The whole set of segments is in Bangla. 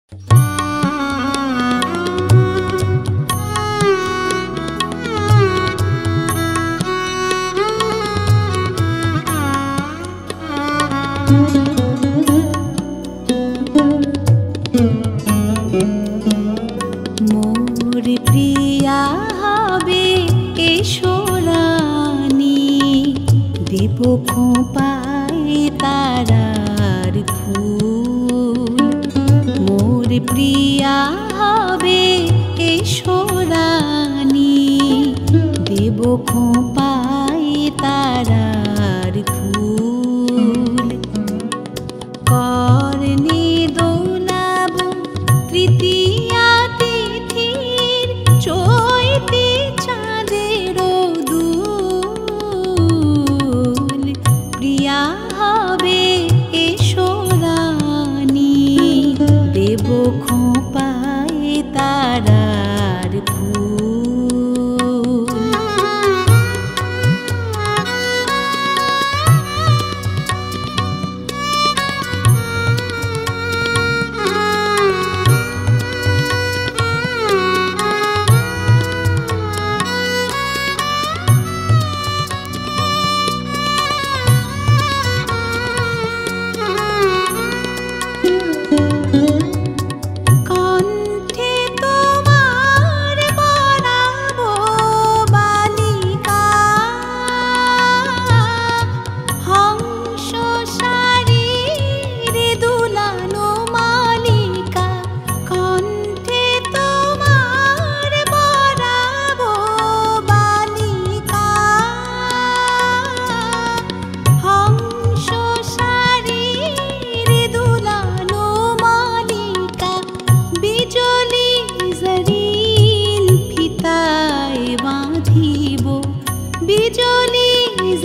মোর প্রিয়া হবে এসো রানী, দেব খোঁপায় তারার ফুল। মোর প্রিয়া হবে এসো রানী, দেব খোঁপায় তারার ফুল। করনে দোলাব তৃতীয়া তিথির চৈতি চাঁদের দুল। প্রিয়া হবে এসো রানী, দেব খোঁপায় তারার ফুল। কণ্ঠে তোমার পরাবো বালিকা, হংস শারীরে দুলানো মালিকা। কণ্ঠে তোমার পরাবো বালিকা, হংস শারীরে দুলানো মালিকা। বিজলি জরিন ফিতায় বাঁধিব, বিজলি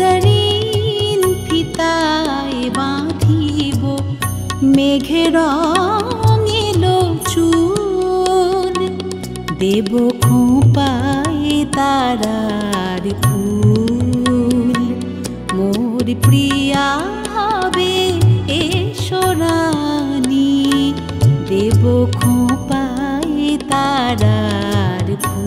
জরিন ফিতায় বাঁধিব। মেঘের রঙিলো চুল, দেব খোঁপায় তারার ফুল। মোর প্রিয়া হবে এসো রানী, দেব খোঁপায় তারার ফুল।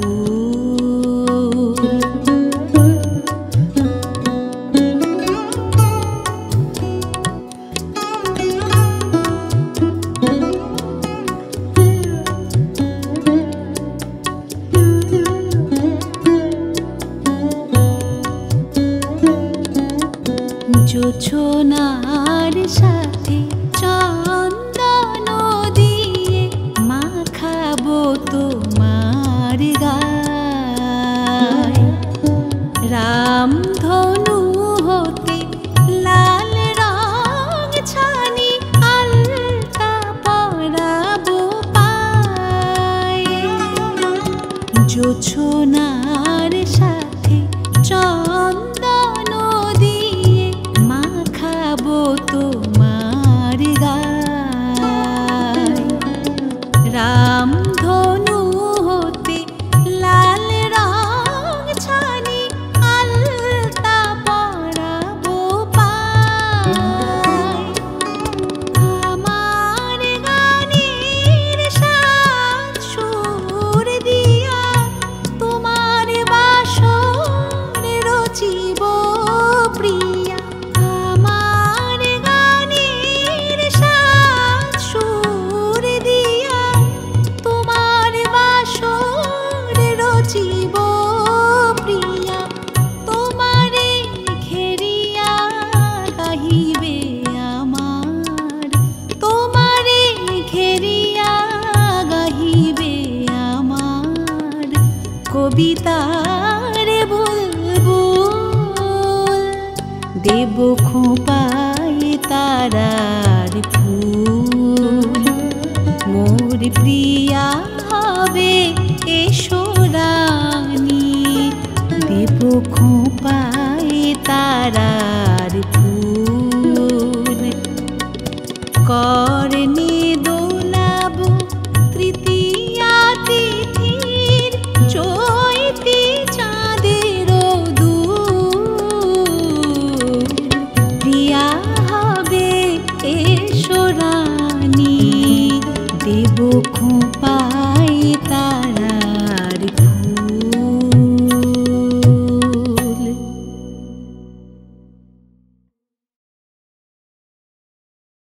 জোছনার সাথে চন্দন দিয়ে মাখাবো তোমার গায়। রামধনু হতে লাল রং ছানি আলতা পরাবো পায়ে। জোছনার সাথে চন্দন দিয়ে মাখাবো তোমার গায়। রামধনু হতে লাল রং ছানি আলতা পরাবো পায়। আমার গানের সাজ সুর দিয়া তোমার বাসর রচিব প্রিয়া। আমার গানের সাজ সুর দিয়া তোমার বাসর রচিব প্রিয়া। তোমারে ঘেরিয়া গাহিবে আমার, তোমারে ঘেরিয়া গাহিবে আমার কবিতার বুলবুল। দেব খোঁপায় তারার ফুল। মোর প্রিয়া হবে এসো রানী, দেব খোঁপায় তারার ফুল। করনে দোলাব তৃতীয়া তিথির চৈতি চাঁদের দুল। প্রিয়া হবে এসো রানী, দেব খোঁপাই তা